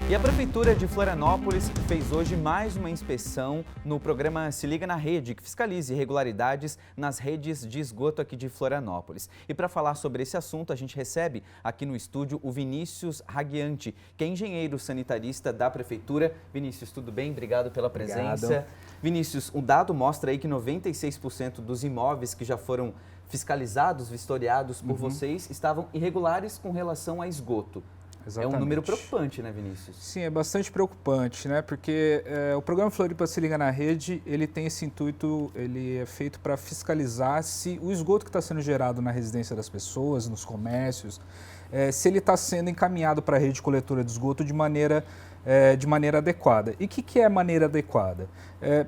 E a Prefeitura de Florianópolis fez hoje mais uma inspeção no programa Se Liga na Rede, que fiscaliza irregularidades nas redes de esgoto aqui de Florianópolis. E para falar sobre esse assunto, a gente recebe aqui no estúdio o Vinícius Raguiante, que é engenheiro sanitarista da Prefeitura. Vinícius, tudo bem? Obrigado pela presença. Obrigado. Vinícius, o dado mostra aí que 96% dos imóveis que já foram fiscalizados, vistoriados por vocês, estavam irregulares com relação a esgoto. Exatamente. É um número preocupante, né, Vinícius? Sim, é bastante preocupante, né? Porque o programa Floripa Se Liga na Rede, ele tem esse intuito, ele é feito para fiscalizar se o esgoto que está sendo gerado na residência das pessoas, nos comércios, se ele está sendo encaminhado para a rede coletora de esgoto de maneira adequada. E o que é a maneira adequada?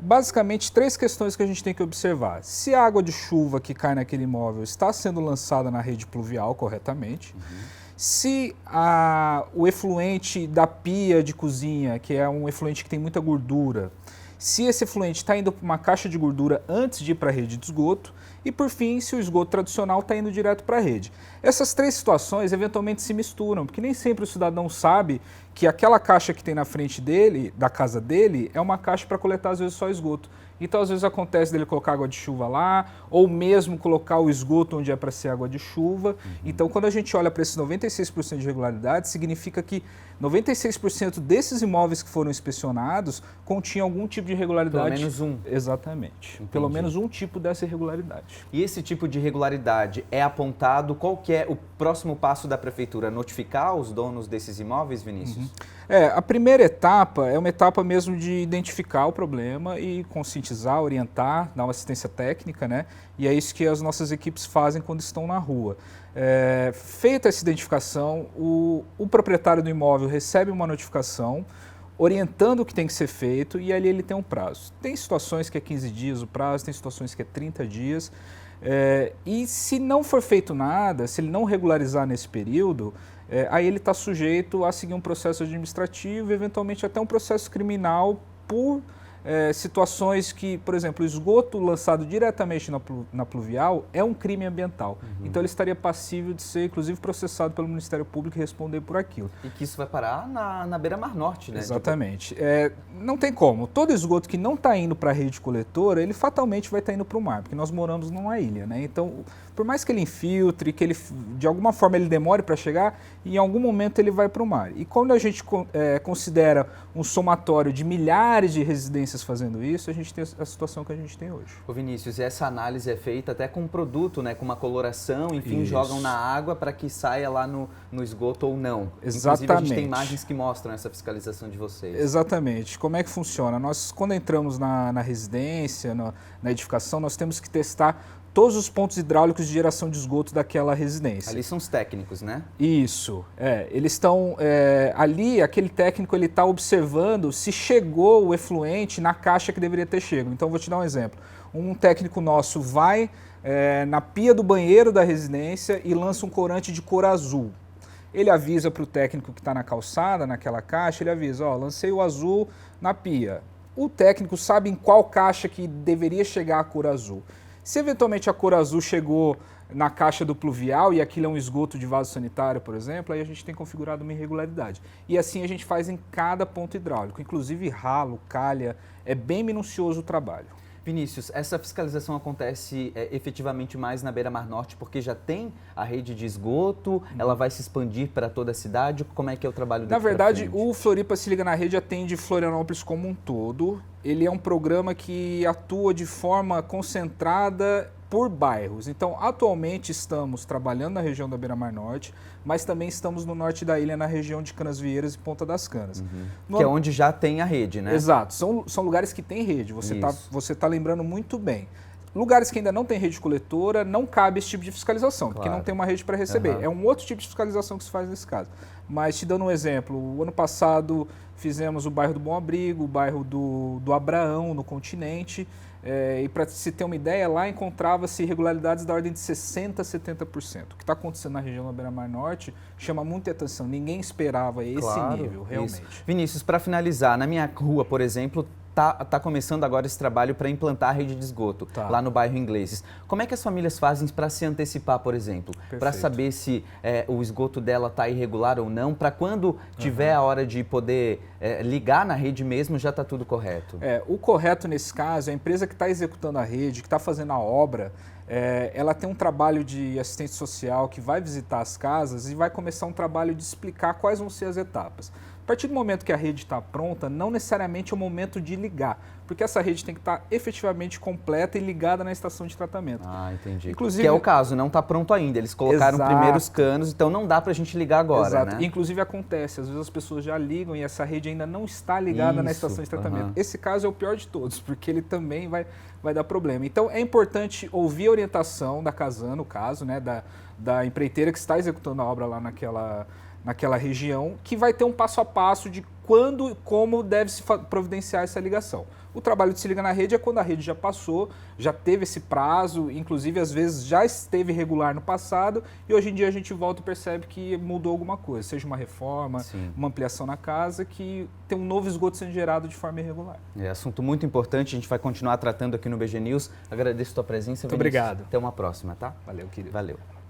Basicamente, três questões que a gente tem que observar. Se a água de chuva que cai naquele imóvel está sendo lançada na rede pluvial corretamente, se o efluente da pia de cozinha, que é um efluente que tem muita gordura, se esse efluente está indo para uma caixa de gordura antes de ir para a rede de esgoto, e por fim, se o esgoto tradicional está indo direto para a rede. Essas três situações eventualmente se misturam, porque nem sempre o cidadão sabe que aquela caixa que tem na frente dele, da casa dele, é uma caixa para coletar às vezes só esgoto. Então, às vezes acontece dele colocar água de chuva lá, ou mesmo colocar o esgoto onde é para ser água de chuva. Então, quando a gente olha para esses 96% de irregularidade, significa que 96% desses imóveis que foram inspecionados continham algum tipo de irregularidade. Pelo menos um. Exatamente. Entendi. Pelo menos um tipo dessa irregularidade. E esse tipo de irregularidade é apontado? Qual que é o próximo passo da Prefeitura? Notificar os donos desses imóveis, Vinícius? A primeira etapa é uma etapa mesmo de identificar o problema e conscientizar, orientar, dar uma assistência técnica, né? E é isso que as nossas equipes fazem quando estão na rua. Feita essa identificação, o proprietário do imóvel recebe uma notificação orientando o que tem que ser feito e ali ele tem um prazo. Tem situações que é 15 dias o prazo, tem situações que é 30 dias. E se não for feito nada, se ele não regularizar nesse período, aí ele está sujeito a seguir um processo administrativo e eventualmente até um processo criminal por situações que, por exemplo, o esgoto lançado diretamente na pluvial é um crime ambiental. Então ele estaria passível de ser, inclusive, processado pelo Ministério Público e responder por aquilo. E que isso vai parar na beira-mar norte, né? Exatamente. Não tem como. Todo esgoto que não está indo para a rede coletora, ele fatalmente vai estar indo para o mar, porque nós moramos numa ilha, né? Então, por mais que ele infiltre, que ele, de alguma forma ele demore para chegar, em algum momento ele vai para o mar. E quando a gente considera um somatório de milhares de residências fazendo isso, a gente tem a situação que a gente tem hoje. Ô Vinícius, essa análise é feita até com um produto, né? Com uma coloração, enfim, Isso. jogam na água para que saia lá no esgoto ou não. Exatamente. Inclusive, a gente tem imagens que mostram essa fiscalização de vocês. Exatamente. Como é que funciona? Nós, quando entramos na residência, na edificação, nós temos que testar todos os pontos hidráulicos de geração de esgoto daquela residência. Ali são os técnicos, né? Isso. Eles estão ali, aquele técnico ele está observando se chegou o efluente na caixa que deveria ter chegado. Então, vou te dar um exemplo. Um técnico nosso vai na pia do banheiro da residência e lança um corante de cor azul. Ele avisa para o técnico que está na calçada, naquela caixa, ele avisa, lancei o azul na pia. O técnico sabe em qual caixa que deveria chegar a cor azul. Se eventualmente a cor azul chegou na caixa do pluvial e aquilo é um esgoto de vaso sanitário, por exemplo, aí a gente tem configurado uma irregularidade. E assim a gente faz em cada ponto hidráulico, inclusive ralo, calha, é bem minucioso o trabalho. Vinícius, essa fiscalização acontece efetivamente mais na beira-mar norte porque já tem a rede de esgoto, ela vai se expandir para toda a cidade? Como é que é o trabalho daqui? Na verdade, o Floripa Se Liga na Rede atende Florianópolis como um todo. Ele é um programa que atua de forma concentrada por bairros. Então, atualmente estamos trabalhando na região da Beira-Mar Norte, mas também estamos no norte da ilha, na região de Canasvieiras e Ponta das Canas. Que é onde já tem a rede, né? Exato. São lugares que têm rede. Você tá lembrando muito bem. Lugares que ainda não tem rede coletora, não cabe esse tipo de fiscalização, porque não tem uma rede para receber. É um outro tipo de fiscalização que se faz nesse caso. Mas te dando um exemplo, o ano passado fizemos o bairro do Bom Abrigo, o bairro do Abraão, no Continente, e para se ter uma ideia, lá encontrava-se irregularidades da ordem de 60% a 70%. O que está acontecendo na região da Beira-Mar Norte chama muita atenção, ninguém esperava esse nível, realmente. Isso. Vinícius, para finalizar, na minha rua, por exemplo, tá começando agora esse trabalho para implantar a rede de esgoto lá no bairro Ingleses. Como é que as famílias fazem para se antecipar, por exemplo? Para saber se o esgoto dela está irregular ou não, para quando tiver a hora de poder ligar na rede mesmo, já está tudo correto? O correto nesse caso é a empresa que está executando a rede, que está fazendo a obra, ela tem um trabalho de assistente social que vai visitar as casas e vai começar um trabalho de explicar quais vão ser as etapas. A partir do momento que a rede está pronta, não necessariamente é o momento de ligar, porque essa rede tem que estar efetivamente completa e ligada na estação de tratamento. Ah, entendi. Inclusive, que é o caso, não está pronto ainda. Eles colocaram primeiro os canos, então não dá para a gente ligar agora, né? Inclusive acontece, às vezes as pessoas já ligam e essa rede ainda não está ligada na estação de tratamento. Esse caso é o pior de todos, porque ele também vai dar problema. Então é importante ouvir a orientação da Casan, no caso, né, da empreiteira que está executando a obra lá naquela região, que vai ter um passo a passo de quando e como deve se providenciar essa ligação. O trabalho de Se Liga na Rede é quando a rede já passou, já teve esse prazo, inclusive às vezes já esteve regular no passado e hoje em dia a gente volta e percebe que mudou alguma coisa, seja uma reforma, uma ampliação na casa, que tem um novo esgoto sendo gerado de forma irregular. É assunto muito importante, a gente vai continuar tratando aqui no BG News. Agradeço a tua presença, Vinícius. Muito obrigado. Até uma próxima, tá? Valeu, querido. Valeu.